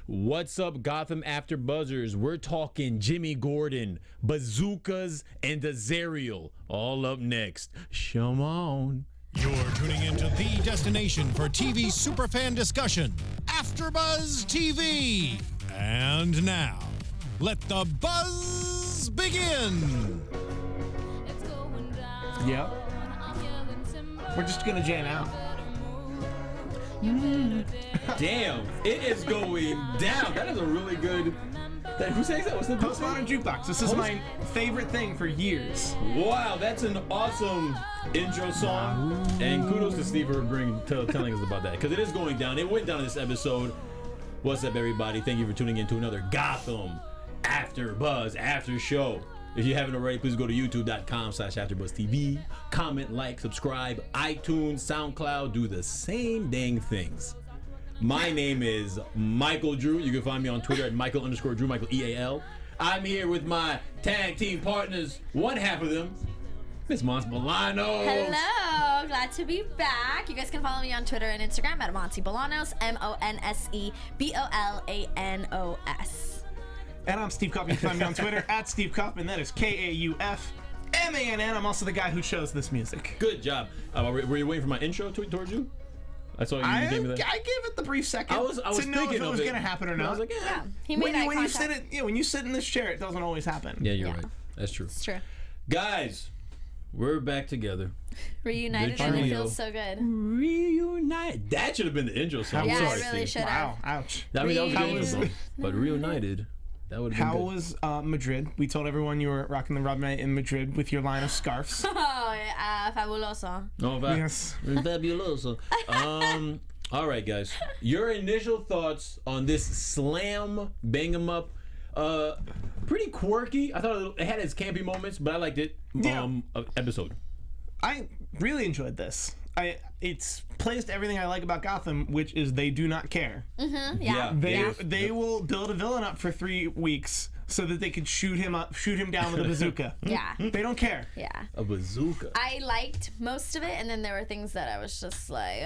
What's up, Gotham After Buzzers? We're talking Jimmy Gordon, bazookas, and Azrael. All up next. Come on. You're tuning into the destination for TV superfan discussion, AFTERBUZZ TV. And now, let the buzz begin. Yep. We're just gonna jam out. Damn, it is going down. That is a really good. Who says that? What's the Postmodern Jukebox. This is my favorite thing for years. Wow, that's an awesome intro song. And kudos to Steve for telling us about that, because it is going down. It went down in this episode. What's up, everybody? Thank you for tuning in to another Gotham After Buzz After Show. If you haven't already, please go to youtube.com/AfterBuzzTV. Comment, like, subscribe, iTunes, SoundCloud, do the same dang things. My name is Micheal Drew. You can find me on Twitter at Micheal_Drew, Michael EAL. I'm here with my tag team partners, one half of them, Miss Monse Bolanos. Hello, glad to be back. You guys can follow me on Twitter and Instagram at Monse Bolanos, MonseBolanos. And I'm Steve Kaufmann. You can find me on Twitter at Steve Kaufmann. That is KAUFMANN. I'm also the guy who chose this music. Good job. Were you waiting for my intro towards you? I saw you gave me that. I gave it the brief second. I was to know thinking if it was going to happen or not. I was like, Yeah, he made when you sit in this chair, it doesn't always happen. Yeah, you're right. That's true. It's true. Guys, we're back together. Reunited and it feels so good. Reunited. That should have been the intro song. Yeah, I'm sorry, it really Steve. should have. Wow, ouch. I mean, that was a good intro song, but reunited. That would have been How good. was Madrid? We told everyone you were rocking the rub night in Madrid with your line of scarves. Oh, fabuloso. Oh, Yes. fabuloso. All right, guys. Your initial thoughts on this slam bang 'em up? Pretty quirky. I thought it had its campy moments, but I liked it. Episode. I really enjoyed this. It's plays to everything I like about Gotham, which is they do not care. Yeah. They will build a villain up for 3 weeks so that they could shoot him down with a bazooka. Yeah. They don't care. Yeah. A bazooka. I liked most of it, and then there were things that I was just like,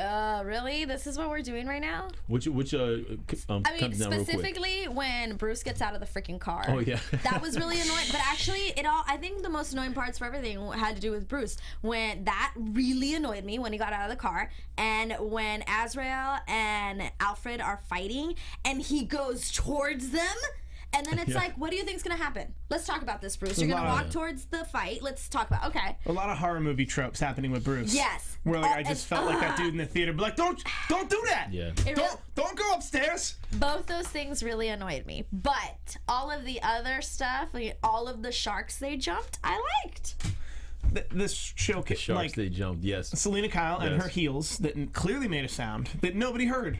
really? This is what we're doing right now? Which I mean, specifically when Bruce gets out of the freaking car. Oh, yeah. That was really annoying. But actually, I think the most annoying parts for everything had to do with Bruce. When that really annoyed me when he got out of the car, and when Azrael and Alfred are fighting, and he goes towards them. And then it's like, what do you think's gonna happen? Let's talk about this, Bruce. You're gonna walk towards the fight. Let's talk about. Okay. A lot of horror movie tropes happening with Bruce. Yes. Where I just felt like that dude in the theater, be like, don't do that. Yeah. Don't go upstairs. Both those things really annoyed me, but all of the other stuff, like all of the sharks they jumped, I liked. This show, The sharks they jumped. Yes. Selena Kyle and her heels that clearly made a sound that nobody heard.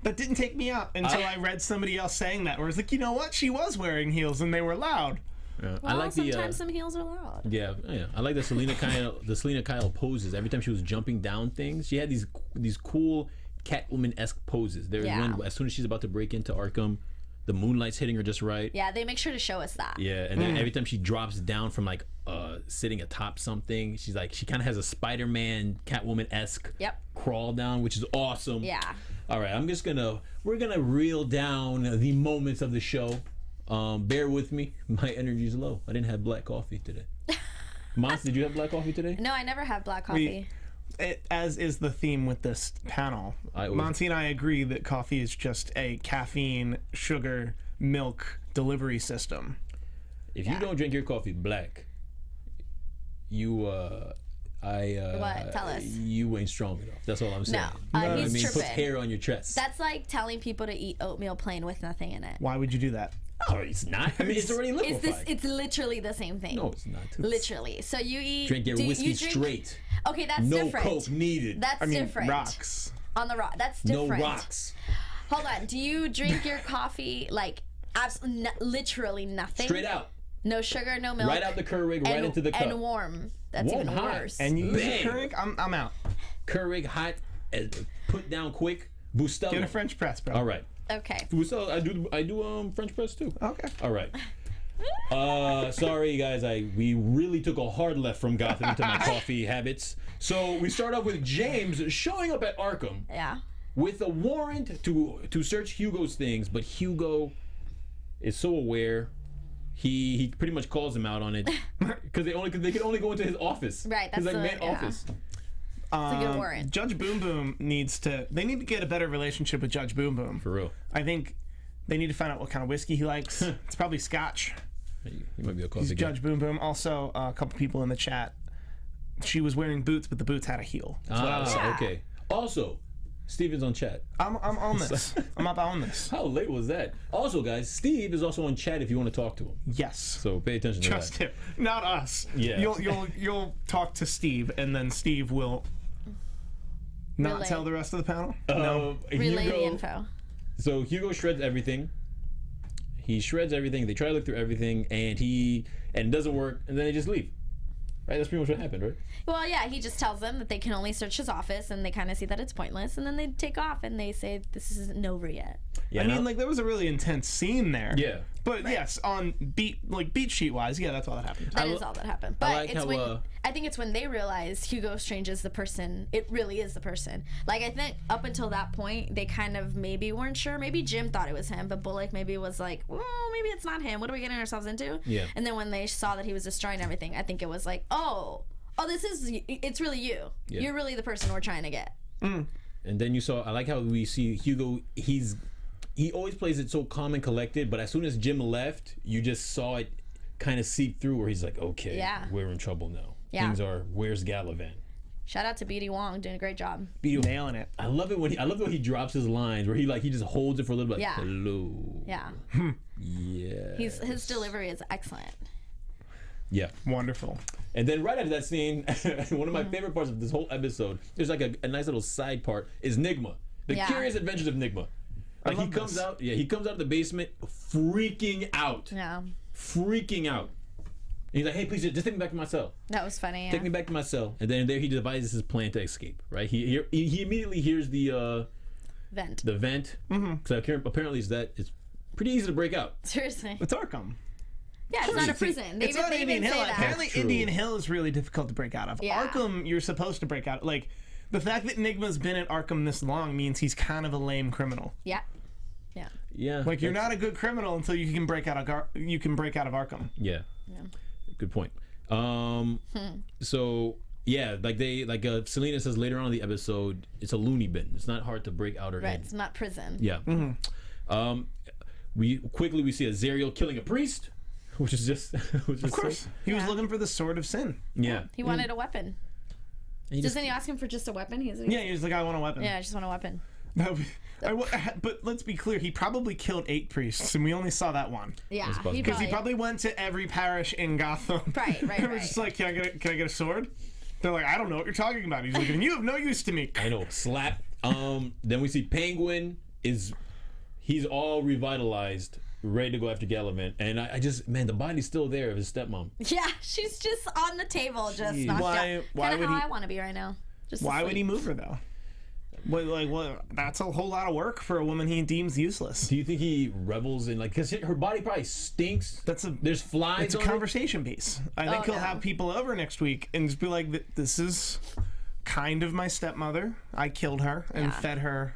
That didn't take me out until I read somebody else saying that, where it's like, you know what? She was wearing heels and they were loud. Yeah. Well, I like sometimes some heels are loud. Yeah. I like the Selena Kyle poses. Every time she was jumping down things, she had these cool Catwoman-esque poses. There's one as soon as she's about to break into Arkham, the moonlight's hitting her just right. Yeah, they make sure to show us that. Yeah, and then every time she drops down from like sitting atop something, she kind of has a Spider-Man Catwoman-esque crawl down, which is awesome. Yeah. All right, we're gonna reel down the moments of the show. Bear with me, my energy's low. I didn't have black coffee today. Monse, did you have black coffee today? No, I never have black coffee. As is the theme with this panel, Monse and I agree that coffee is just a caffeine, sugar, milk delivery system. If you don't drink your coffee black, what? Tell us. You ain't strong enough. That's all I'm saying. No, he's tripping. Put hair on your chest. That's like telling people to eat oatmeal plain with nothing in it. Why would you do that? Oh, it's not. I mean, it's already liquefied. It's literally the same thing. No, it's not. Literally. So you drink your whiskey straight. Okay, that's no different. No Coke needed. That's different. Rocks. On the rock. That's different. No rocks. Hold on. Do you drink your coffee like literally nothing? Straight out. No sugar, no milk. Right out the Keurig, right into the cup. And warm. That's warm, even hot. worse. And you use a Keurig? I'm out. Keurig, hot, put down quick. Bustelo. Get a French press, bro. All right. Okay. Bustelo, I do French press too. Okay. All right. Sorry guys, we really took a hard left from Gotham into my coffee habits. So we start off with James showing up at Arkham. Yeah. with a warrant to search Hugo's things, but Hugo is so aware. He pretty much calls him out on it because they can only go into his office. Right, that's his the main office. It's a good warrant. Judge Boom Boom need to get a better relationship with Judge Boom Boom. For real. I think they need to find out what kind of whiskey he likes. It's probably Scotch. He might be a coffee He's guy. Judge Boom Boom. Also, a couple people in the chat. She was wearing boots, but the boots had a heel. That's what I was saying. Okay. Also, Steven's on chat. I'm on this. I'm up on this. How late was that? Also, guys, Steve is also on chat if you want to talk to him. Yes. So pay attention to Trust him, not us. Yeah. You'll talk to Steve, and then Steve will not Relay. tell the rest of the panel. that. Relay Hugo, the info. So Hugo shreds everything. He shreds everything. They try to look through everything, and it doesn't work, and then they just leave. Right? That's pretty much what happened, right? Well, yeah, he just tells them that they can only search his office, and they kind of see that it's pointless, and then they take off, and they say this isn't over yet. Yeah. I mean, like, there was a really intense scene there. Yeah. But yes, on beat sheet wise, yeah, that's all that happened. That is all that happened. But like it's how, when I think it's when they realize Hugo Strange is the person. It really is the person. Like, I think up until that point, they kind of maybe weren't sure. Maybe Jim thought it was him, but Bullock maybe was like, well, maybe it's not him. What are we getting ourselves into? Yeah. And then when they saw that he was destroying everything, I think it was like, oh, it's really you. Yeah. You're really the person we're trying to get. And then I like how we see Hugo, he always plays it so calm and collected, but as soon as Jim left, you just saw it kind of seep through where he's like, okay, Yeah. we're in trouble now. Yeah. Things are, where's Gallivant? Shout out to BD Wong, doing a great job. Nailing it. I love it when he drops his lines where he just holds it for a little bit. Yeah. Hello. Yeah. Yeah. His delivery is excellent. Yeah. Wonderful. And then right after that scene, one of my favorite parts of this whole episode, there's like a nice little side part, is Nigma. The Yeah. Curious Adventures of Nigma. Like he love comes this. out, he comes out of the basement freaking out. Yeah. Freaking out. And he's like, hey, please just take me back to my cell. That was funny. Yeah. Take me back to my cell. And then there he devises his plan to escape, right? He immediately hears the Vent. vent. Because apparently it's pretty easy to break out. Seriously. It's Arkham. Yeah, it's not a prison. It's not Indian Hill. Say that. Apparently, That's true. Indian Hill is really difficult to break out of. Yeah. Arkham, you're supposed to break out. Like, the fact that Nigma's been at Arkham this long means he's kind of a lame criminal. Yeah. Yeah. Yeah. Like, you're not a good criminal until you can break out of Arkham. Yeah. Good point. So yeah, Selena says later on in the episode, it's a loony bin. It's not hard to break out or Right. in. It's not prison. Yeah. We see Azrael killing a priest, which is just Of course. He was looking for the sword of sin. yeah. He wanted a weapon. Doesn't he ask him for just a weapon? Yeah, he was like, I want a weapon. Yeah, I just want a weapon. But let's be clear, he probably killed 8 priests, and we only saw that one. Yeah. possible. Because he probably went to every parish in Gotham. Right. And was just like, can I get a sword? They're like, I don't know what you're talking about. He's like, and you have no use to me. I know. Slap. Then we see Penguin he's all revitalized, ready to go after Gallivant, and I just the body's still there of his stepmom. Yeah, she's just on the table, just knocked Why- out. why Kind would of how he- I want to be right now. Just Why would he asleep. move her, though? That's a whole lot of work for a woman he deems useless. Do you think he revels in because her body probably stinks? There's flies. It's a on it? conversation piece. I think he'll no. have people over next week and just be like, this is kind of my stepmother. I killed her and fed her.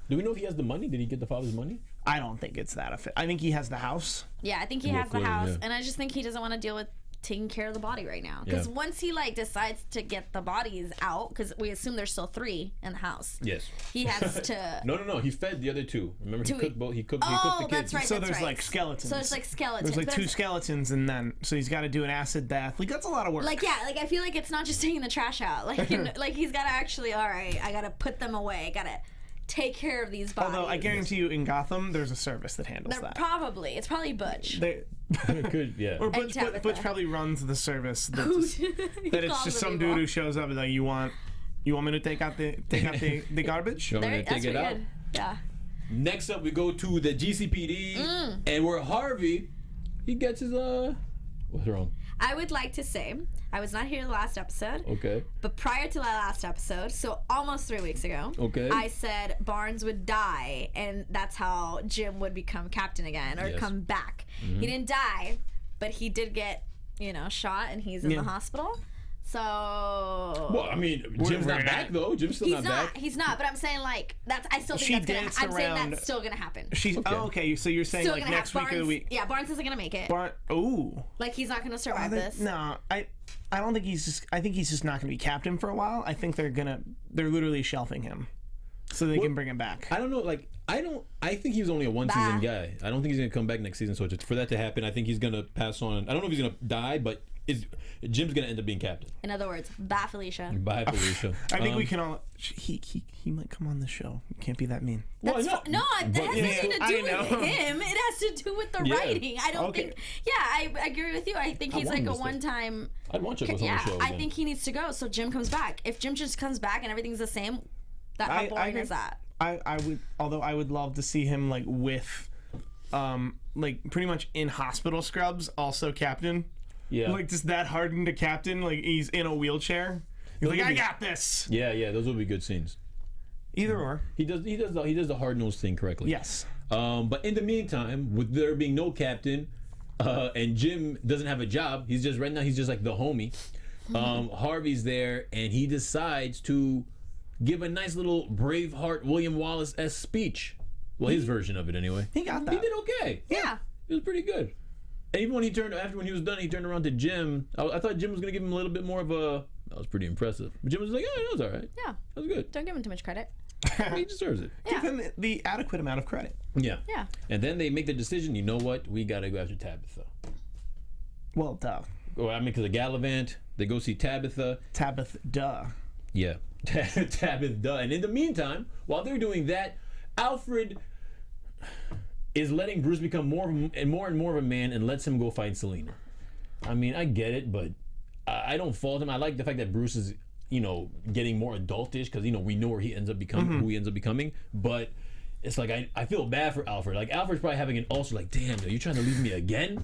Do we know if he has the money? Did he get the father's money? I don't think it's that. I think he has the house. Yeah, I think he Well, has the clearly, house, yeah. and I just think he doesn't want to deal with taking care of the body right now. Because Yeah. once he decides to get the bodies out, because we assume there's still 3 in the house. Yes. He has to. No. He fed the other 2. Remember, he cooked both. He cooked the Oh, kids. that's right. So that's there's right. like skeletons. So it's like skeletons. There's like but 2 it's- skeletons, and then so he's got to do an acid bath. Like that's a lot of work. Like I feel like it's not just taking the trash out. Like like he's got to actually. All right, I got to put them away. Got to take care of these bodies. Although I guarantee you, in Gotham, there's a service that handles They're that. probably it's probably Butch. Could, yeah. Or Butch, Tabitha. Butch probably runs the service. That He it's calls just the some people. dude who shows up and like, you want me to take out the garbage? You want me to That's take it pretty out? good. Yeah. Next up, we go to the GCPD, and where Harvey, he gets his what's wrong? I would like to say I was not here the last episode. Okay. But prior to that last episode, so almost 3 weeks ago, Okay. I said Barnes would die, and that's how Jim would become captain again, or Yes. come back. He didn't die, but he did get, shot, and he's in the hospital. So. Well, I mean, Jim's not back though. Jim's still not back. He's not. But I'm saying like that's. I still think that's gonna. I'm saying that's still gonna happen. She's okay. So you're saying Still like gonna next have week or the week? Yeah, Barnes isn't gonna make it. Like he's not gonna survive this. No, I don't think he's just. I think he's just not gonna be captain for a while. I think they're literally shelving him, so they can bring him back. I don't know. Like I think he was only a one-season guy. I don't think he's gonna come back next season. So for that to happen, I think he's gonna pass on. I don't know if he's gonna die, but Jim's gonna end up being captain. In other words, bye Felicia. Bye Felicia. I think we can all. He might come on the show. You can't be that mean. No, that has nothing to do with him. It has to do with the writing. I don't think. Yeah, I agree with you. I think he's like a one-time. I'd want Chuck on the show. I think he needs to go. So Jim comes back. If Jim just comes back and everything's the same, how boring is that? I would, although I would love to see him like with, like pretty much in hospital scrubs, also captain. Yeah. Like just that hardened to captain, like he's in a wheelchair. He's like, I got this. Yeah, those would be good scenes. Either or. He does the hard nosed thing correctly. Yes. But in the meantime, with there being no captain, and Jim doesn't have a job, he's just like the homie. Harvey's there, and he decides to give a nice little Braveheart William Wallace-esque speech. Well, his version of it anyway. He got that. He did okay. Yeah. It was pretty good. And even when he was done, he turned around to Jim. I thought Jim was gonna give him a little bit more of a. That was pretty impressive. But Jim was like, "Yeah, that was all right. Yeah, that was good. Don't give him too much credit. He deserves it. Give him the adequate amount of credit. Yeah. Yeah. And then they make the decision. You know what? We gotta go after Tabitha. Well, duh. Well, I mean, because of Gallivant, they go see Tabitha. Duh. Yeah, Tabitha. And in the meantime, while they're doing that, Alfred is letting Bruce become more and more of a man and lets him go fight Selena. I mean, I get it, but I don't fault him. I like the fact that Bruce is, getting more adultish because, we know where he ends up becoming, who he ends up becoming. But it's like, I feel bad for Alfred. Like, Alfred's probably having an ulcer, like, damn, are you trying to leave me again?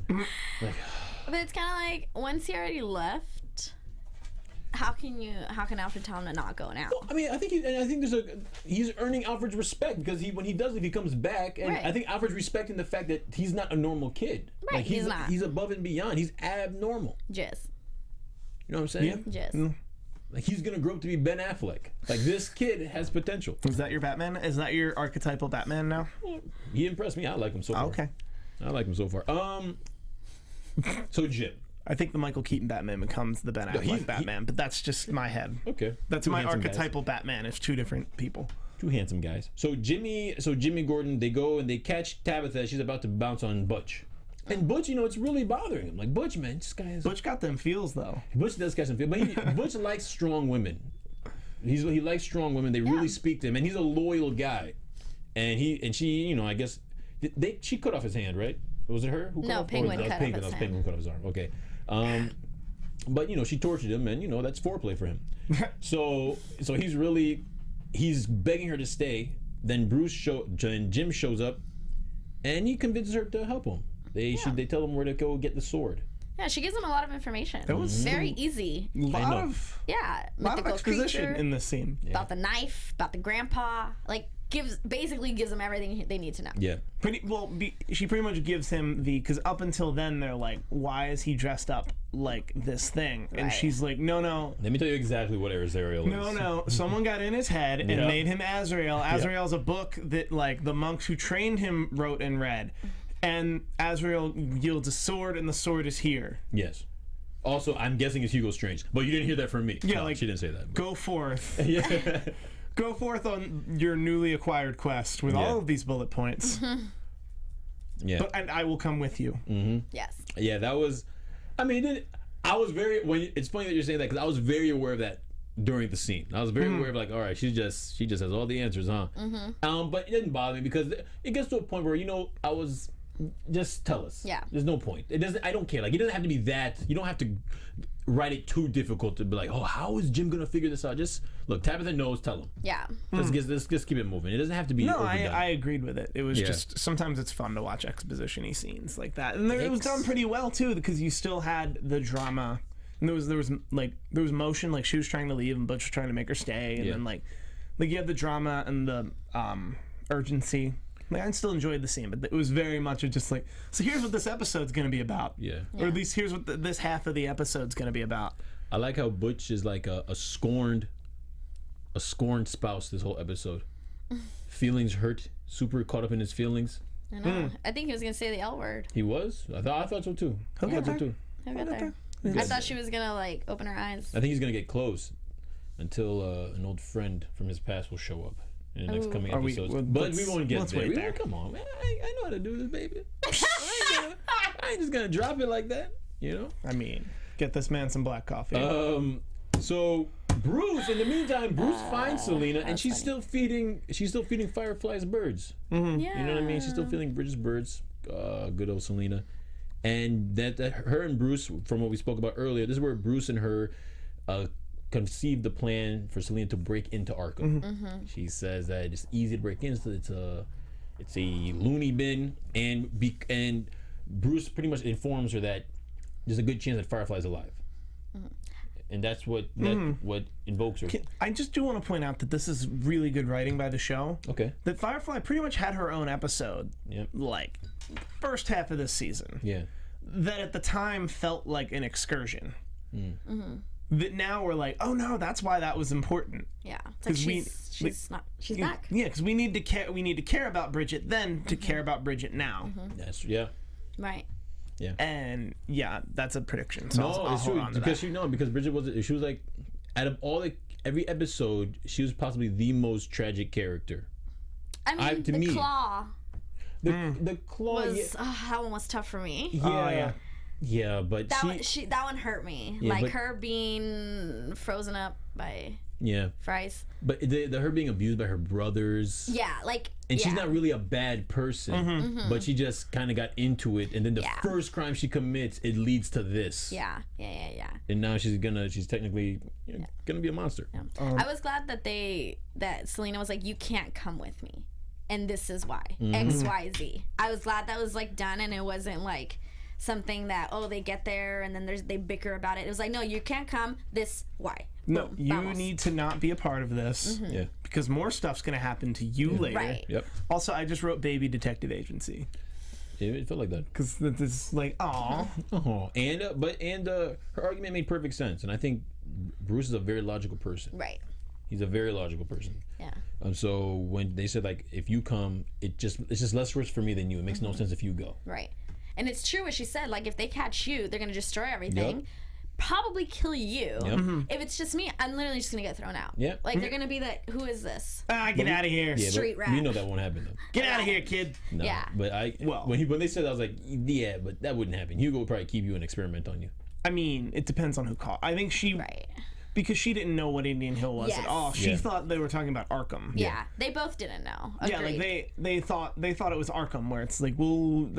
Like, but it's kind of like, once he already left, how can Alfred tell him to not go now? Well, I mean, I think he's earning Alfred's respect because when he does it, he comes back, and I think Alfred's respecting the fact that he's not a normal kid. Right, like, he's not. He's above and beyond. He's abnormal. Jizz. You know what I'm saying? Yeah. Jizz. Like, he's gonna grow up to be Ben Affleck. Like, this kid has potential. Is that your Batman? Is that your archetypal Batman now? Well, he impressed me. I like him so far. Okay. I like him so far. So Jim. I think the Michael Keaton Batman becomes the Ben Affleck Batman, but that's just my head. Okay. That's my archetypal Batman. It's two different people. Two handsome guys. So Jimmy Gordon, they go and they catch Tabitha. She's about to bounce on Butch. And Butch, it's really bothering him. Like, Butch, man, this guy is... Butch got them feels, though. Butch does catch some feels. But Butch likes strong women. He likes strong women. They really speak to him. And he's a loyal guy. And she, I guess... She cut off his hand, right? Was it her? No, Penguin cut off his hand. Penguin cut off his arm. Okay. But, she tortured him, and, that's foreplay for him. So he's begging her to stay. Then Jim shows up, and he convinces her to help him. They tell him where to go get the sword. Yeah, she gives him a lot of information. That was very easy. Lot of exposition creature, in this scene. About the knife, about the grandpa. Like, basically gives them everything they need to know. Yeah. She pretty much gives him because up until then they're like, why is he dressed up like this thing? And she's like, no. Let me tell you exactly what Azrael is. No. Someone got in his head and made him Azrael. Azrael's a book that like the monks who trained him wrote and read. And Azrael yields a sword, and the sword is here. Yes. Also, I'm guessing it's Hugo Strange, but you didn't hear that from me. Yeah, no, she didn't say that. But. Go forth. Yeah. Go forth on your newly acquired quest with all of these bullet points. Yeah. And I will come with you. Mm-hmm. Yes. Yeah, that was. I mean, it's funny that you're saying that because I was very aware of that during the scene. I was very aware of like, all right, she just has all the answers, huh? But it didn't bother me because it gets to a point where I was. Just tell us. Yeah. There's no point. It doesn't. I don't care. Like, it doesn't have to be that. You don't have to write it too difficult to be like, oh, how is Jim gonna figure this out? Just look. Tabitha knows. Tell him. Yeah. Let's just keep it moving. It doesn't have to be. No, overdone. I agreed with it. It was just sometimes it's fun to watch exposition-y scenes like that, and it was done pretty well too because you still had the drama. And there was motion. Like she was trying to leave, and Butch was trying to make her stay, and then like you had the drama and the urgency. Like, I still enjoyed the scene, but it was very much just like, so here's what this episode's going to be about. Yeah. Or at least here's what this half of the episode's going to be about. I like how Butch is like a scorned spouse this whole episode. Feelings hurt, super caught up in his feelings. I know. I think he was gonna say the L word. He was. I thought so too. I thought so too. He'll get there. I thought she was gonna like open her eyes. I think he's gonna get close until an old friend from his past will show up in the next coming episodes. But we won't get there. Come on, man. I know how to do this, baby. I ain't just gonna drop it like that. You know. I mean, get this man some black coffee. So Bruce, in the meantime, Bruce finds Selena, and she's still feeding Firefly's birds. Mm-hmm. Yeah. You know what I mean? She's still feeding Bridget's birds. Good old Selena. And that her and Bruce, from what we spoke about earlier, this is where Bruce and her conceived the plan for Selena to break into Arkham. Mm-hmm. She says that it's easy to break in. So it's a loony bin, and Bruce pretty much informs her that there's a good chance that Firefly's alive. Mm-hmm. And that's what invokes her. I just do want to point out that this is really good writing by the show. Okay. That Firefly pretty much had her own episode. Yep. Like first half of this season. Yeah. That at the time felt like an excursion. Mm-hmm. That now we're like, oh no, that's why that was important. Yeah. It's like she's back. Yeah, because we need to care about Bridget then to care about Bridget now. Mm-hmm. That's Right. Yeah. And yeah, that's a prediction. So no, it's true because Bridget was like, out of every episode, she was possibly the most tragic character. I mean, Claw. The Claw was that one was tough for me. Yeah. Yeah, but that one hurt me. Yeah, like her being frozen up by fries. But her being abused by her brothers. Yeah, like. And she's not really a bad person, but she just kind of got into it, and then the first crime she commits, it leads to this. Yeah. And now she's technically gonna be a monster. Yeah. I was glad that Selena was like, you can't come with me, and this is why X, Y, Z. I was glad that was like done, and it wasn't like something that they get there and then they bicker about it. It was like, no, you can't come. This why. No, you need to not be a part of this. Yeah. Because more stuff's going to happen to you later. Right. Yep. Also, I just wrote Baby Detective Agency. It felt like that. Because it's like, aw. And her argument made perfect sense. And I think Bruce is a very logical person. Right. He's a very logical person. Yeah. So when they said, like, if you come, it's just less risk for me than you. It makes no sense if you go. Right. And it's true what she said. Like, if they catch you, they're going to destroy everything. Yep. Probably kill you. Yep. If it's just me, I'm literally just gonna get thrown out. Yep. Like they're gonna be like, who is this? Get out of here. Yeah, Street rat. You know that won't happen though. Get out of here, kid. No, yeah. But when they said that, I was like, yeah, but that wouldn't happen. Hugo would probably keep you and experiment on you. I mean, it depends on who called. I think she because she didn't know what Indian Hill was at all. She thought they were talking about Arkham. Yeah. They both didn't know. Agreed. Yeah, like they thought it was Arkham, where it's like, well,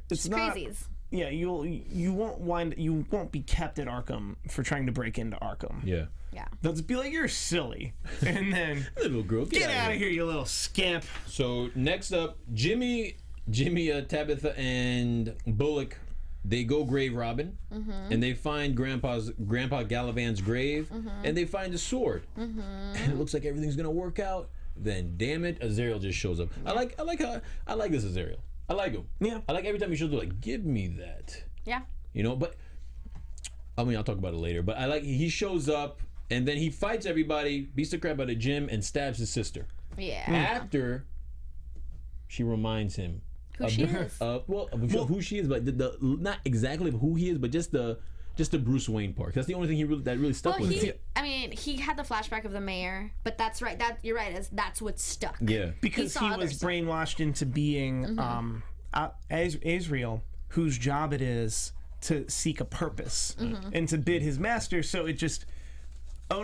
it's not crazies. Yeah, you won't be kept at Arkham for trying to break into Arkham. Yeah. Yeah. They'll just be like, you're silly, and then little girl, get out of here, you little scamp. So next up, Jimmy, Tabitha, and Bullock, they go grave robbing, and they find Grandpa Galavan's grave, and they find a sword, and it looks like everything's gonna work out. Then, damn it, Azrael just shows up. I like this Azrael. I like him. Yeah. I like every time he shows up, like, give me that. Yeah. You know, but I mean, I'll talk about it later. But I like he shows up and then he fights everybody, beats the crap out of Jim, and stabs his sister. Yeah. After she reminds him who she is. Who she is, but the not exactly who he is, but just the Bruce Wayne part. That's the only thing that really stuck with him. I mean, he had the flashback of the mayor, but that's right. You're right. That's what stuck. Yeah, because he was brainwashed into being Azrael, whose job it is to seek a purpose and to bid his master. So it just, I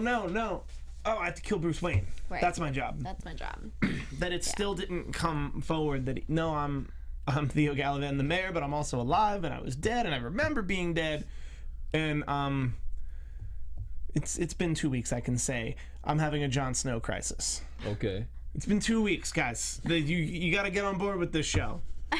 have to kill Bruce Wayne. Right. That's my job. That it still didn't come forward that I'm Theo Galavan, the mayor, but I'm also alive, and I was dead, and I remember being dead. And it's been 2 weeks. I can say I'm having a Jon Snow crisis. Okay. It's been 2 weeks, guys. You got to get on board with this show. Okay,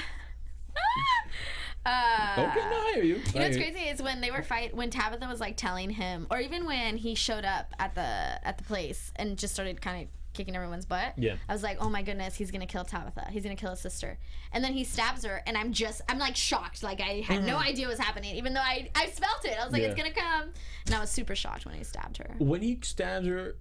no, I hear you. You know what's crazy is when they were when Tabitha was like telling him, or even when he showed up at the place and just started kind of kicking everyone's butt. Yeah. I was like, oh my goodness, he's gonna kill Tabitha. He's gonna kill his sister. And then he stabs her, and I'm like shocked. Like I had no idea what was happening, even though I felt it. I was like, it's gonna come. And I was super shocked when he stabbed her. When he stabs her,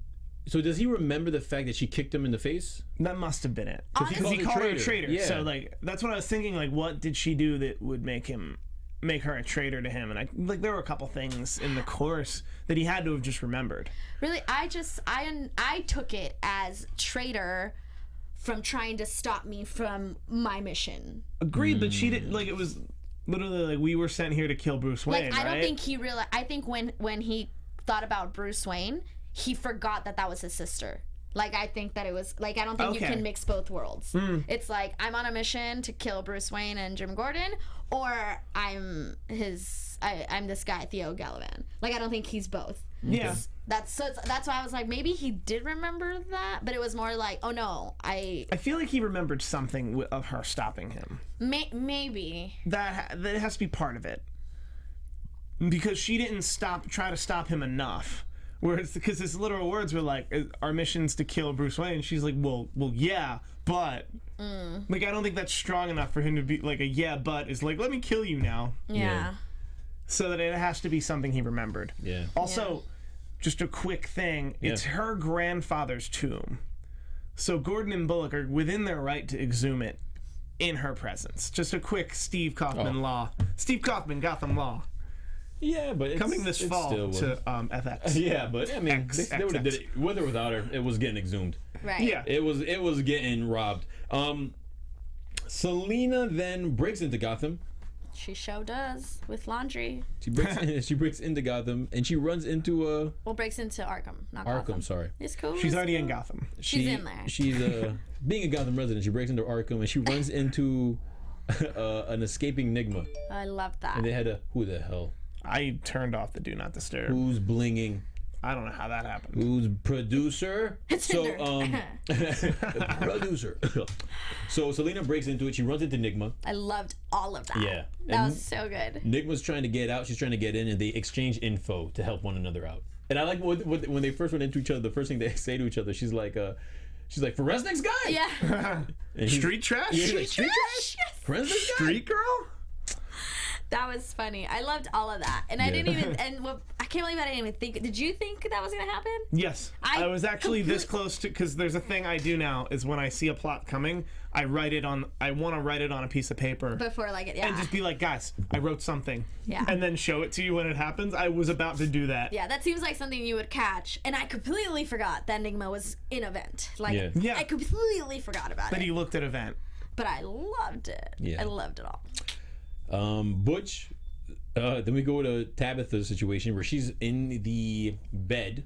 so does he remember the fact that she kicked him in the face? That must have been it. Because Honestly- he called her a traitor. Yeah. So like that's what I was thinking. Like, what did she do that would make her a traitor to him? And there were a couple things in the course that he had to have just remembered. Really, I took it as traitor from trying to stop me from my mission. Agreed, but she didn't. Like, it was literally like, we were sent here to kill Bruce Wayne. Like I don't right? think he realized. I think when he thought about Bruce Wayne, he forgot that was his sister. Like I think that it was like I don't think you can mix both worlds. It's like I'm on a mission to kill Bruce Wayne and Jim Gordon, or I'm this guy Theo Gallivan. Like I don't think he's both. Yeah. That's why I was like maybe he did remember that, but it was more like oh no I feel like he remembered something of her stopping him. Maybe That has to be part of it, because she didn't try to stop him enough. Whereas, because his literal words were like, "Our mission's to kill Bruce Wayne." And she's like, "Well, yeah, but like, I don't think that's strong enough for him to be like a yeah, but is like, let me kill you now." yeah. So that it has to be something he remembered. Yeah. Also, just a quick thing: it's her grandfather's tomb, so Gordon and Bullock are within their right to exhume it in her presence. Just a quick Steve Kaufmann Gotham law. Yeah, but Coming this fall to FX. Yeah, but I mean, they would have did it with or without her. It was getting exhumed. Right. Yeah. It was getting robbed. Selena then breaks into Gotham. She sure does with laundry. She breaks into Gotham and she runs into Well, breaks into Arkham, not Gotham. Arkham. Sorry, It's cool. She's already in Gotham. She's in there. She's being a Gotham resident. She breaks into Arkham and she runs into an escaping Enigma. I love that. And they had who the hell? I turned off the Do Not Disturb. Who's blinging? I don't know how that happened. Who's producer? Producer. So Selena breaks into it. She runs into Enigma. I loved all of that. Yeah. That And was so good. Enigma's trying to get out. She's trying to get in, and they exchange info to help one another out. And I like when they first run into each other. The first thing they say to each other, she's like, "Forensics guy." Yeah. And Street trash? Yeah, he's like, street Trash. trash. Forensics guy. Street girl? That was funny. I loved all of that. And I didn't even, I can't believe I didn't even think, did you think that was going to happen? Yes. I was actually this close to, because there's a thing I do now, is when I see a plot coming, I want to write it on a piece of paper. Before, yeah. And just be like, guys, I wrote something. Yeah. And then show it to you when it happens. I was about to do that. Yeah, that seems like something you would catch. And I completely forgot that Enigma was in Event. Yeah. I completely forgot about That it. he looked at Event. But I loved it. Yeah. I loved it all. Butch. Then we go to Tabitha's situation where she's in the bed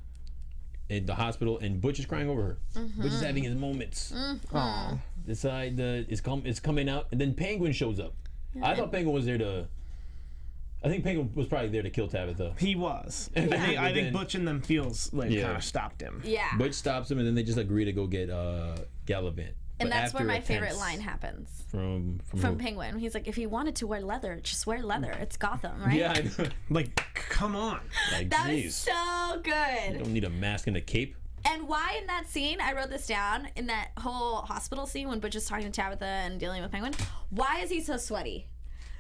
in the hospital and Butch is crying over her. Butch is having his moments. Aw. This side is coming out, and then Penguin shows up. I thought Penguin was there to. I think Penguin was probably there to kill Tabitha. He was. I think Butch and them feels like kind of stopped him. Yeah. Butch stops him, and then they just agree to go get Gallivant. And But that's where after my a favorite tense line happens. from Penguin. He's like, if he wanted to wear leather, just wear leather. It's Gotham, right? Yeah, I know. Like, come on. Like, That geez, was so you good. don't need a mask and a cape. And why in that scene, I wrote this down, in that whole hospital scene when Butch is talking to Tabitha and dealing with Penguin, why is he so sweaty?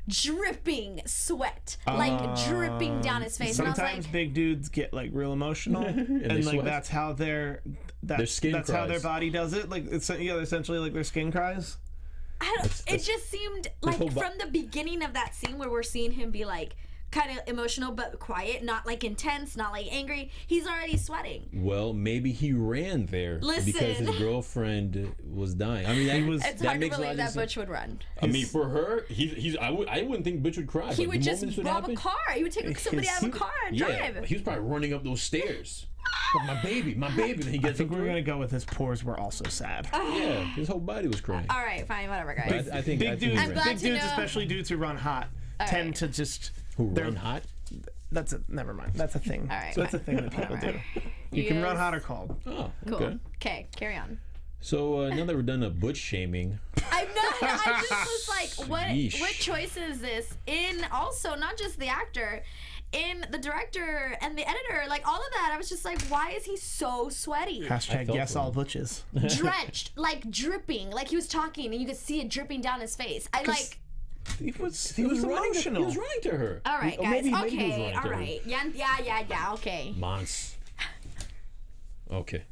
Dripping sweat. Dripping down his face. And I was Sometimes like, big dudes get like real emotional, and they like sweat. that's how their skin that's how their cries. body does it. Like it's essentially like their skin cries. it just seemed like whole from the beginning of that scene where we're seeing him be like kind of emotional but quiet, not like intense, not like angry, he's already sweating. Well, maybe he ran there because Listen. his girlfriend was dying. I mean, It's hard to believe that Butch would run. I mean, for her, I wouldn't think Butch would cry. He but would the just moments would rob happen, a car. He would take somebody out of a car and yeah, drive. he was probably running up those stairs. Like, my baby. And he I gets think up we're to gonna go with his pores were also sad. Yeah, his whole body was crying. All right, fine, whatever, guys. I think Big he dudes, I'm glad ran. to big dudes, know- especially dudes who run hot, tend to just Who they're- run hot? That's a never mind. That's a thing. All right, So that's a fine. thing that people Whatever. do. You can run guys- hot or cold. Oh, Cool. okay. Okay, carry on. So now that we're done Butch shaming, I'm not. I just was like, what Yeesh. choice is this? In also not just the actor, in the director and the editor, like all of that. I was just like, why is he so sweaty? Hashtag yes all butches. Drenched, like dripping, like he was talking and you could see it dripping down his face. He was He was emotional. He was running to her. All right, Or guys. maybe he was Okay, running to all her. right. Yeah. Okay. Monse. Okay.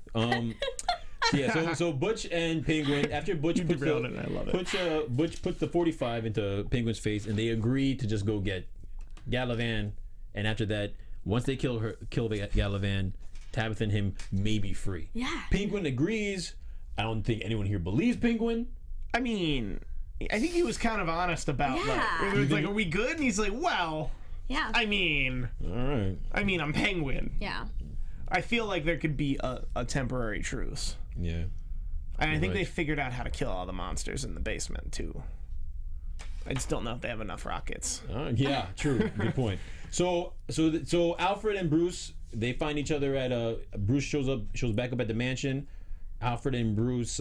So Butch and Penguin, after Butch puts derailed it, I love it. Butch puts the 45 into Penguin's face, and they agree to just go get Galavan. And after that, once they kill Galavan, Tabitha and him may be free. Yeah. Penguin agrees. I don't think anyone here believes Penguin. I mean, I think he was kind of honest about Yeah. it was like, are we good? And he's like, well, Yeah. I mean, All right. I'm Penguin. Yeah. I feel like there could be a temporary truce. Yeah. And I think Right. they figured out how to kill all the monsters in the basement, too. I just don't know if they have enough rockets. Yeah, true. Good point. So Alfred and Bruce, they find each other at Bruce shows back up at the mansion. Alfred informs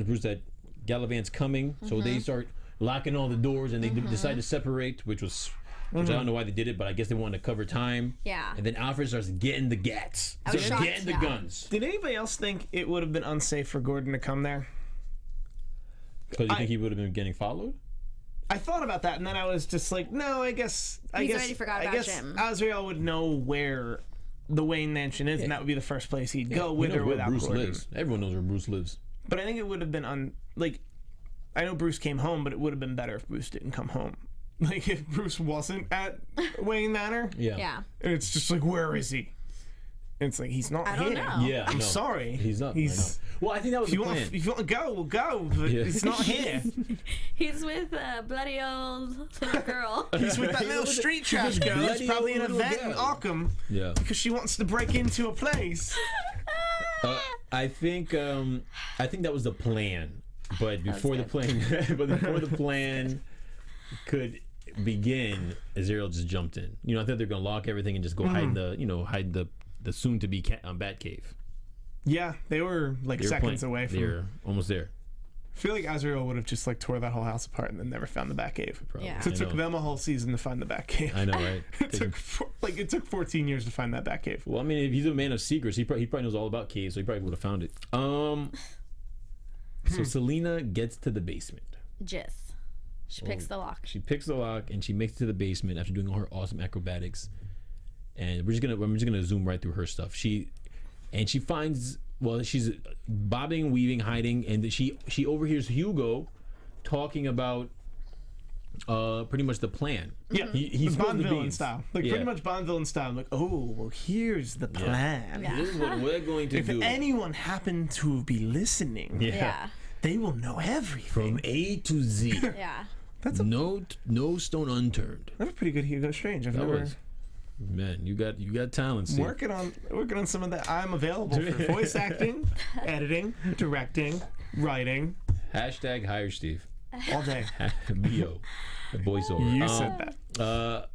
Bruce that Galavan's coming, so they start locking all the doors and they decide to separate, which I don't know why they did it, but I guess they wanted to cover time. Yeah. And then Alfred starts getting the gats. I was Starts shocked, getting the yeah. guns. Did anybody else think it would have been unsafe for Gordon to come there? Because you think he would have been getting followed? I thought about that, and then I was just like, no, I guess already forgot about Jim. Azrael would know where the Wayne Mansion is, and that would be the first place he'd go with He knows or where without Bruce Gordon. lives. Everyone knows where Bruce lives. But I think it would have been I know Bruce came home, but it would have been better if Bruce didn't come home. Like if Bruce wasn't at Wayne Manor, Yeah. Yeah. and it's just like, where is he? And it's like he's not I here. don't know. Yeah, I'm no. sorry. He's not. I know. Well, I think that was If the you want, plan. if you want to go, we'll go. But Yeah. he's not here. He's with a bloody old little girl. He's with that little street trash girl. That's bloody probably an old little event in girl. Arkham Yeah. because she wants to break into a place. I think that was the plan, but before the plan could begin, Azrael just jumped in. I think they're gonna lock everything and just go hide the soon to be Batcave. Yeah, they were like They were seconds playing. away from. They're almost there. I feel like Azrael would have just like tore that whole house apart and then never found the Batcave. Probably. Yeah. So it I took know. them a whole season to find the Batcave. I know, right? It took 14 years to find that Batcave. Well, I mean, if he's a man of secrets, he probably knows all about caves, so he probably would have found it. So Selena gets to the basement. She picks the lock. She picks the lock and she makes it to the basement after doing all her awesome acrobatics. And I'm just gonna zoom right through her stuff. She finds, she's bobbing, weaving, hiding, and she overhears Hugo talking about pretty much the plan. Yeah, he's Bond spilled the villain beans. style. Like Yeah. pretty much Bond villain style. I'm like, oh, well, here's the plan. Yeah. This is what we're going to If do. anyone happened to be listening, Yeah. they will know everything. From A to Z. Yeah. No stone unturned. That's a pretty good Hugo Strange. I've That never was. Man, you got talent, Steve. working on some of that. I'm available for voice acting, editing, directing, writing, Hashtag hire Steve. all day. B.O. Voiceover. You said that.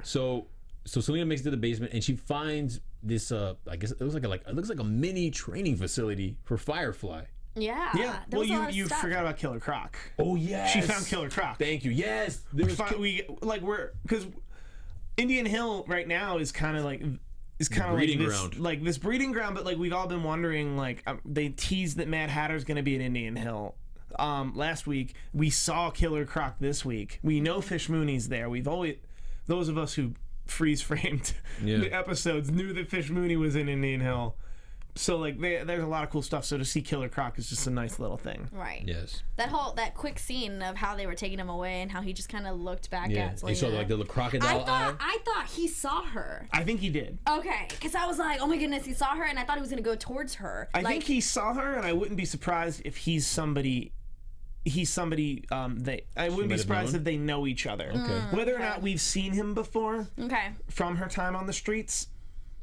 So Selena makes it to the basement and she finds this. I guess it looks like a mini training facility for Firefly. Yeah. Yeah. There Well, was a lot of you stuff. forgot about Killer Croc. Oh yes. She found Killer Croc. Thank you. Yes. There was. Because Indian Hill right now is kind of like breeding this, ground. like this breeding ground, but like we've all been wondering, like they teased that Mad Hatter's going to be at Indian Hill. Last week we saw Killer Croc. This week we know Fish Mooney's there. Those of us who freeze framed the episodes knew that Fish Mooney was in Indian Hill. So like there's a lot of cool stuff. So to see Killer Croc is just a nice little thing. Right. Yes. That quick scene of how they were taking him away and how he just kind of looked back Yeah. at You saw Selena. like the little crocodile eye. I thought he saw her. I think he did. Okay, because I was like, oh my goodness, he saw her, and I thought he was gonna go towards her. I think he saw her, and I wouldn't be surprised if he's somebody. I wouldn't be might have surprised known? if they know each other. Okay. Whether or not we've seen him before Okay. from her time on the streets,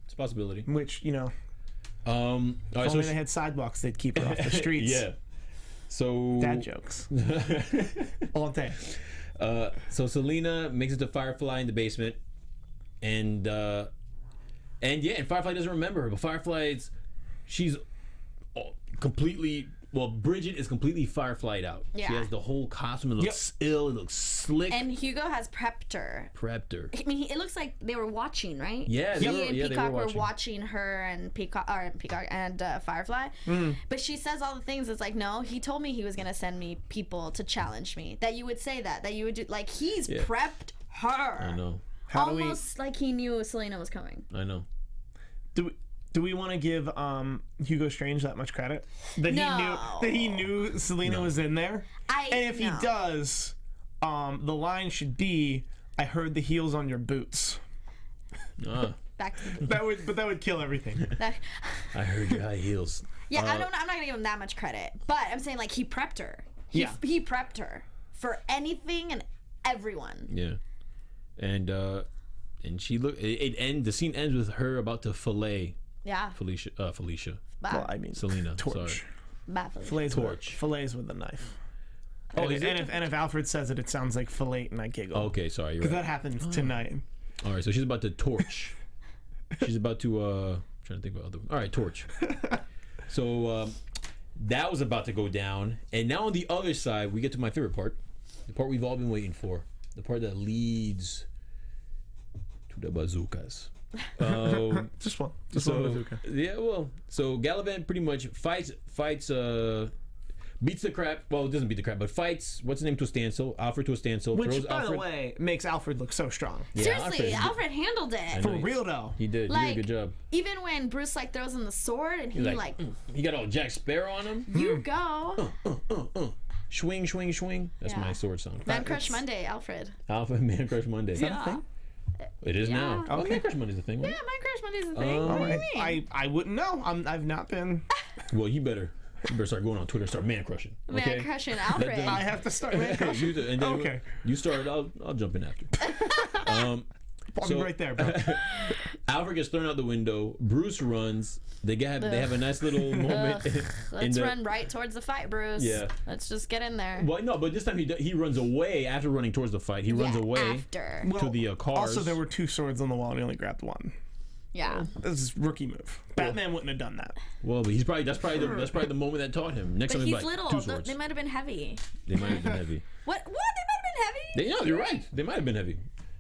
It's a possibility. which All right. if So only they had sidewalks, they'd keep her off the streets. yeah. So Dad jokes. All day. So Selena makes it to Firefly in the basement, and Firefly doesn't remember her. But she's completely well, Bridget is completely Firefly'd out. Yeah. She has the whole costume. It looks ill. It looks slick. And Hugo has prepped her. Prepped her. I mean, it looks like they were watching, right? Yeah, He they were- and yeah, they Peacock were were watching her and Peacock and Firefly. But she says all the things. It's like, no, he told me he was gonna send me people to challenge me. That you would say that you would do. Like, he's prepped her. I know. Almost like he knew Selena was coming. I know. Do we want to give Hugo Strange that much credit that he knew Selena was in there? And if he does, the line should be, "I heard the heels on your boots." Back to the That would kill everything. I heard your high heels. Yeah, I'm not gonna give him that much credit, but I'm saying, like, he prepped her. He prepped her for anything and everyone. Yeah, and she look. The scene ends with her about to fillet. Yeah. Felicia. Well, I mean, Selena. torch. Sorry. Fillets with a knife. Oh, and, is it? and if Alfred says it sounds like fillet, and I giggle. Okay, sorry. You're Because right. that happens tonight. All right, so she's about to torch. She's about to trying to think about other. All right, torch. So that was about to go down, and now on the other side, we get to my favorite part, the part we've all been waiting for, the part that leads to the bazookas. Just one So bazooka. yeah, well, so Gallivant pretty much fights, beats the crap. Well, doesn't beat the crap, but fights. What's his name to a standstill? Alfred to a standstill. Which, throws by Alfred. the way, makes Alfred look so strong. Yeah, Seriously, Alfred- Alfred handled I it. know For real though. He did. Like, he did a good job. Even when Bruce, like, throws him the sword and he He got all Jack Sparrow on him. you go. Swing, swing, swing. That's Yeah. my sword sound. Man Crush Monday, Alfred. Alpha Man Crush Monday. Yeah. It is now. Yeah. Okay. Man Crush Monday's a thing. Yeah, Right? Man Crush Monday's the thing. Oh. What do you I, mean? I wouldn't know. I've not been. Well, you better start going on Twitter and start man crushing. Okay? Man Crushing Alfred. I have to start. Man, You do- and then Okay. You start. I'll jump in after. I'll so- be right there, bro. Alfred gets thrown out the window. Bruce runs. They have a nice little moment. Let's run right towards the fight, Bruce. Yeah. Let's just get in there. Well, no, but this time he runs away after running towards the fight. He runs away After. to the cars. Also, there were two swords on the wall, and he only grabbed one. Yeah. This is rookie move. Batman wouldn't have done that. Well, but that's probably the moment that taught him. Next But time he's like little. two swords. They might have been heavy. They might have been heavy. What? They might have been heavy? No, you're right. They might have been heavy.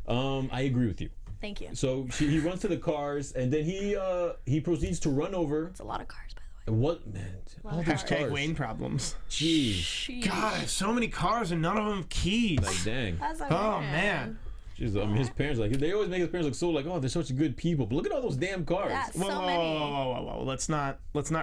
I agree with you. Thank you. So he runs to the cars, and then he proceeds to run over. It's a lot of cars, by the way. What man? All these Hashtag cars. Wayne problems. Jeez. God, I have so many cars and none of them have keys. Like dang. That's like, Oh man. Jeez, I mean, his parents they always make his parents look so like, oh, they're such good people. But look at all those damn cars. That's Whoa, so whoa, many. whoa. Let's not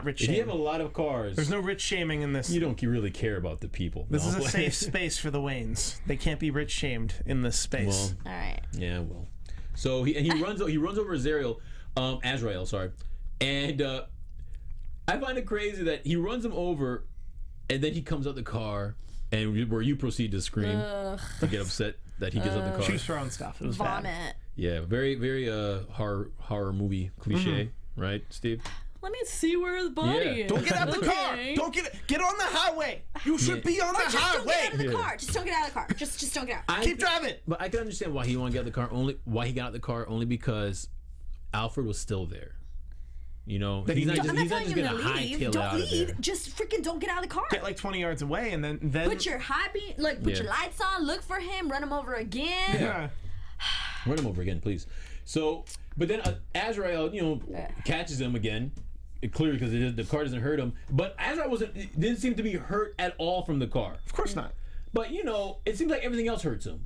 rich If you shame. have a lot of cars, There's no rich shaming in this. you don't really care about the people. This is No. a safe space for the Waynes. They can't be rich shamed in this space. Well, All right. yeah, well. So he runs over Azrael, sorry, and I find it crazy that he runs him over, and then he comes out the car, and where you proceed to scream, to get upset that he gets out the car. She was throwing stuff. It was bad. Vomit. Yeah, very very horror movie cliche, right, Steve? Let me see where his body Yeah. is. Don't get out the car. Okay. Don't get on the highway. You should be on the Just don't get out of highway. the car. Just don't get out of the car. Just don't get out. Keep driving. But I can understand why he wanted to get out the car. Why he got out the car only because Alfred was still there. You know, he's not I'm I'm just not telling gonna him to leave. hightail it Don't out of leave. there. Just freaking don't get out of the car. Get like 20 yards away and then Put your high beam, put Yeah. your lights on. Look for him. Run him over again. yeah. Run him over again, please. So, but then Azrael, catches him again. Clearly, because the car doesn't hurt him. But Azrael didn't seem to be hurt at all from the car. Of course not. But it seems like everything else hurts him.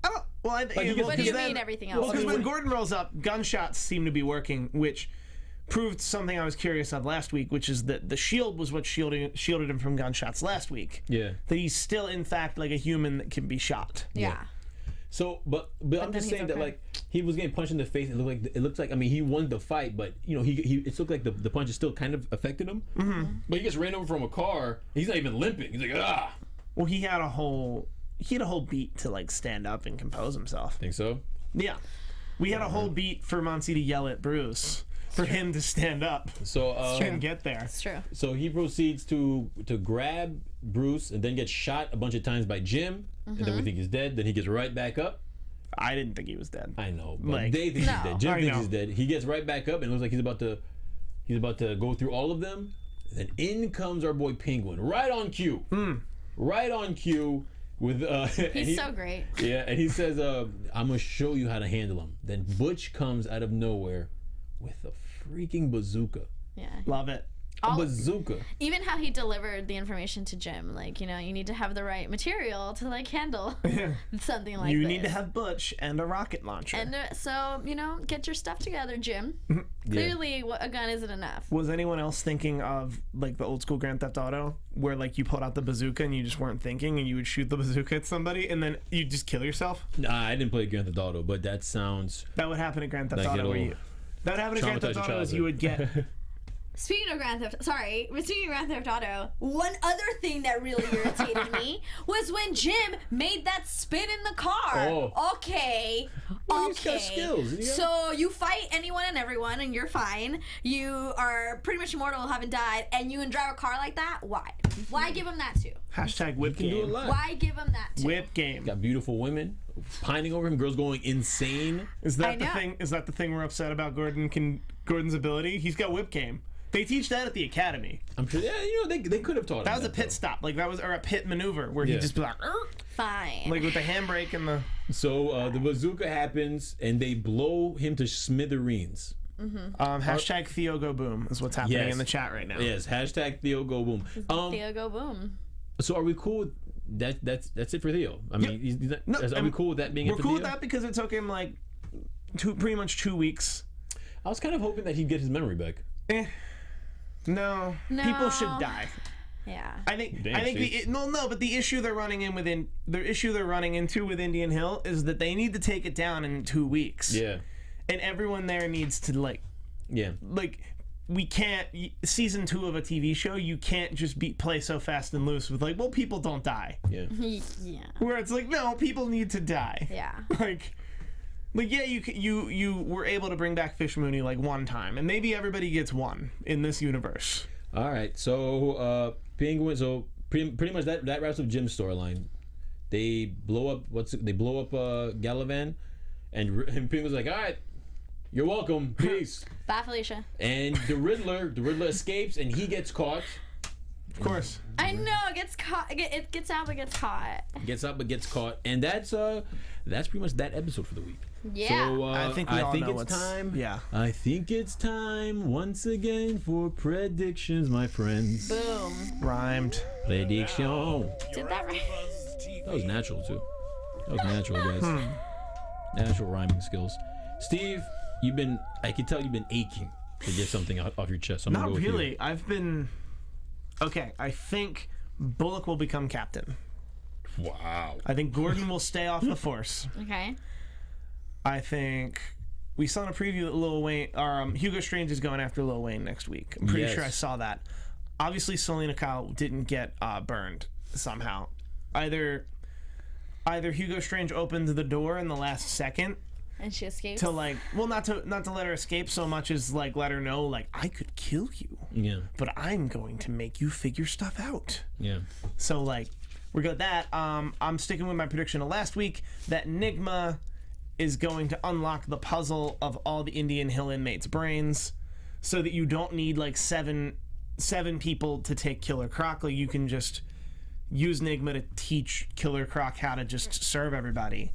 I don't. Well, he gets- What do you Because mean everything else? Well, because when Gordon rolls up, gunshots seem to be working, which proved something I was curious of last week, which is that the shield was what shielded him from gunshots last week. Yeah. That he's still, in fact, like a human that can be shot. yeah. So, but I'm then just he's saying that okay. like he was getting punched in the face. It looks like I mean he won the fight, but it looked like the punch is still kind of affected him. Mm-hmm. But he gets ran over from a car. He's not even limping. He's like ah. Well, he had a whole beat to like stand up and compose himself. Think so? Yeah. We had a whole beat for Monse to yell at Bruce for him to stand up So and get there. It's true. So he proceeds to grab Bruce and then gets shot a bunch of times by Jim, and then we think he's dead. Then he gets right back up. I didn't think he was dead. I know, but Like- they think he's dead. Jim I thinks know. he's dead. He gets right back up and it looks like he's about to go through all of them. Then in comes our boy Penguin, right on cue. Right on cue with He's so great. Yeah, and he says, I'm gonna show you how to handle him. Then Butch comes out of nowhere with a freaking bazooka. Yeah. Love it. A bazooka. Even how he delivered the information to Jim, like, you know, you need to have the right material to like handle something like You this. need to have Butch and a rocket launcher. And so, you know, get your stuff together, Jim. Clearly, a gun isn't enough. Was anyone else thinking of like the old school Grand Theft Auto, where like you pulled out the bazooka and you just weren't thinking, and you would shoot the bazooka at somebody, and then you just kill yourself? Nah, I didn't play Grand Theft Auto, but that sounds. That would happen at Grand Theft Like Auto. it'll That would happen at Grand traumatize Theft your Auto is you would get. Speaking of Grand Theft Auto, one other thing that really irritated me was when Jim made that spin in the car. Oh. Okay. Well, he's got skills. So you fight anyone and everyone and you're fine. You are pretty much immortal, haven't died, and you can drive a car like that? Why? Why give him that too? Hashtag whip Can do a game. lot. Why give him that too? Whip game. Got beautiful women pining over him, girls going insane. Is I that the know. thing? Is that the thing we're upset about Gordon's ability? He's got whip game. They teach that at the academy. I'm sure. Yeah, you know they could have taught him. That was a though. pit stop, like that was, or a pit maneuver where Yeah. he'd just be like, "Er," Fine. like with the handbrake and the. So the bazooka happens, and they blow him to smithereens. Hashtag Theo go boom is what's happening Yes. in the chat right now. Yes, hashtag Theo go boom. Theo go boom. So are we cool with that? That's it for Theo. I mean, he's not, No, are we cool with that being it We're for cool Theo? with that because it took him like pretty much 2 weeks. I was kind of hoping that he'd get his memory back. No, No. people should die. Yeah. I think Damn, Steve. but the issue they're running into with Indian Hill is that they need to take it down in 2 weeks. Yeah, And everyone there needs to yeah. we can't, season 2 of a TV show, you can't just play so fast and loose with like, well, people don't die. Yeah. Yeah. Where it's like, no, people need to die. Yeah. Like yeah, you were able to bring back Fish Mooney like one time, and maybe everybody gets one in this universe. All right. So Penguin. So pretty much that wraps up Jim's storyline. They blow up Galavan, and Penguin's like, all right, you're welcome, peace. Bye, Felicia. And the Riddler escapes, and he gets caught. Of course. I know, it gets caught. It gets out but gets caught. Gets up but gets caught, and that's pretty much that episode for the week. Yeah. So I think we all know it's time. Yeah. I think it's time once again for predictions, my friends. Boom. Rhymed. Prediction. Did that right? That was natural too. That was natural, guys. Natural rhyming skills. Steve, I can tell you've been aching to get something off your chest. So I'm gonna Not go with you. really. I've been. Okay, I think Bullock will become captain. Wow. I think Gordon will stay off the force. Okay. I think we saw in a preview that Lil Wayne, or Hugo Strange is going after Lil Wayne next week. I'm pretty Yes. sure I saw that. Obviously, Selena Kyle didn't get burned somehow. Either Hugo Strange opened the door in the last second And she escapes. to not to let her escape so much as like let her know like I could kill you, Yeah. but I'm going to make you figure stuff out. Yeah. So like we're good at that. I'm sticking with my prediction of last week that Nigma is going to unlock the puzzle of all the Indian Hill inmates' brains, so that you don't need like seven people to take Killer Croc. Like you can just use Nigma to teach Killer Croc how to just serve everybody.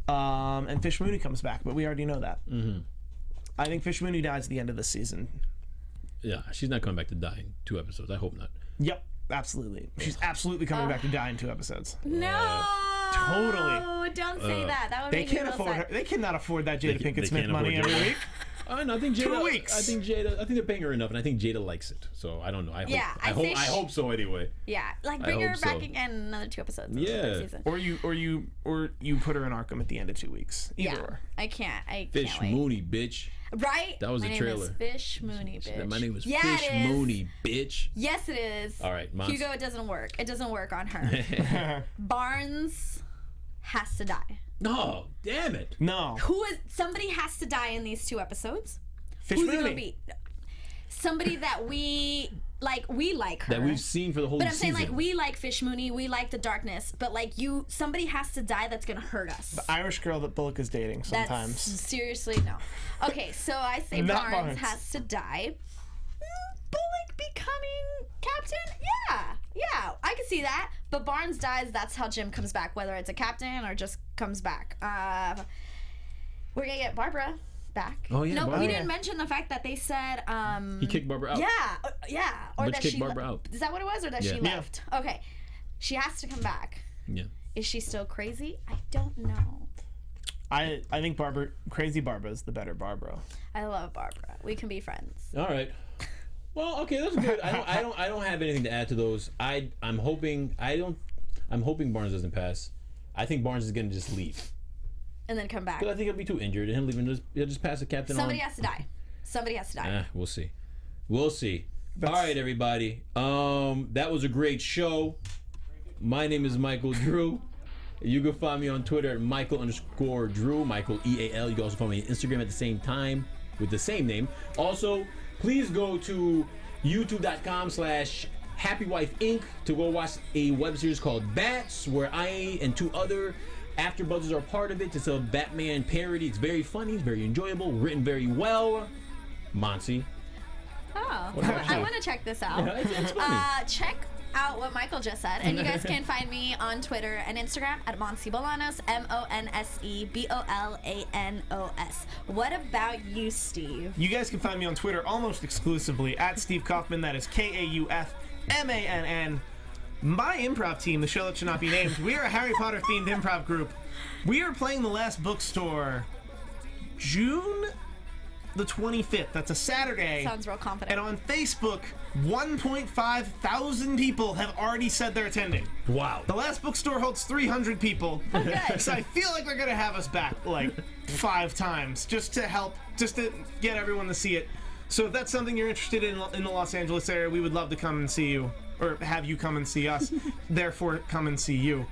And Fish Mooney comes back, but we already know that. Mm-hmm. I think Fish Mooney dies at the end of the season. Yeah. She's not coming back to die in 2 episodes. I hope not. Yep, absolutely. She's absolutely coming back to die in 2 episodes. No. Totally. Don't say that. That would They make me can't real afford sad. her. They cannot afford that Jada They Pinkett Smith can't money afford every Jada. week. I think Jada. 2 weeks. I think they're paying her enough, and I think Jada likes it. So I don't know. I hope. Yeah, I I say I hope so anyway. Yeah, like bring her hope back so. again in another 2 episodes. of Yeah. the season. Or you put her in Arkham at the end of 2 weeks. Either Yeah, or. I can't Fish can't wait. Mooney, bitch. Right? That was My the name is trailer. Fish Mooney, bitch. My name was Yeah, Fish it is. Mooney, bitch. Yes, it is. All right, Monse. Hugo, it doesn't work. It doesn't work on her. Barnes has to die. No, damn it. No. Somebody has to die in these 2 episodes. Fish Who's it Mooney. gonna be? Somebody that we like her. That we've seen for the whole But I'm season. saying, like, we like Fish Mooney, we like the darkness, but, like, somebody has to die that's gonna hurt us. Irish girl that Bullock is dating sometimes. That's seriously no. Okay, so I say Not Barnes Barnes. has to die. Bullock becoming Captain? Yeah, I can see that. But Barnes dies, that's how Jim comes back, whether it's a captain or just comes back. We're gonna get Barbara back. Oh, yeah, No, Barbara. we didn't mention the fact that they said He kicked Barbara out. Yeah. Or Butch that kicked she Barbara out. Is that what it was, or that she Yeah. left? Okay. She has to come back. Yeah. Is she still crazy? I don't know. I think Crazy Barbara is the better Barbara. I love Barbara. We can be friends. All right. Well, okay, that's good. I don't have anything to add to those. I'm hoping Barnes doesn't pass. I think Barnes is gonna just leave. And then come back. Because I think he'll be too injured, and him leaving he'll just pass the captain Somebody on. has to die. Somebody has to die. We'll see. We'll see. All right, everybody. That was a great show. My name is Micheal Drew. You can find me on Twitter at Micheal_Drew, Micheal EAL. You can also find me on Instagram at the same time with the same name. Also, please go to youtube.com/HappyWife Inc. to go watch a web series called Bats, where I and 2 other AfterBuzzers are part of it. It's a Batman parody. It's very funny. It's very enjoyable. Written very well. Monse. Oh, about I you? want to check this out. Yeah, it's funny. Check out what Micheal just said, and you guys can find me on Twitter and Instagram at Monse Bolanos, MonseBolanos. What about you, Steve? You guys can find me on Twitter almost exclusively at Steve Kaufmann. That is KAUFMANN. My improv team, the show that should not be named, we are a Harry Potter themed improv group. We are playing The Last Bookstore June the 25th. That's a Saturday. Sounds real confident. And on Facebook, 1.5 thousand people have already said they're attending. Wow. The Last Bookstore holds 300 people. Oh, good. So I feel like they're going to have us back like 5 times just to get everyone to see it. So if that's something you're interested in the Los Angeles area, we would love to come and see you, or have you come and see us. Therefore, come and see you.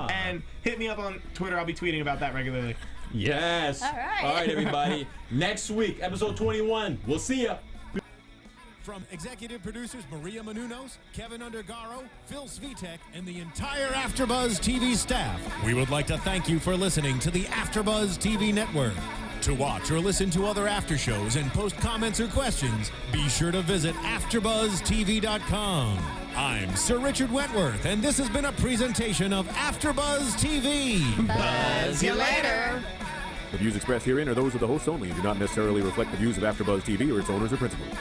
And hit me up on Twitter. I'll be tweeting about that regularly. Yes. All right. All right, everybody. Next week, episode 21. We'll see ya. From executive producers Maria Menounos, Kevin Undergaro, Phil Svitek, and the entire AfterBuzz TV staff, we would like to thank you for listening to the AfterBuzz TV network. To watch or listen to other after shows and post comments or questions, be sure to visit AfterBuzzTV.com. I'm Sir Richard Wentworth, and this has been a presentation of AfterBuzz TV. Buzz you later. The views expressed herein are those of the hosts only and do not necessarily reflect the views of AfterBuzz TV or its owners or principals.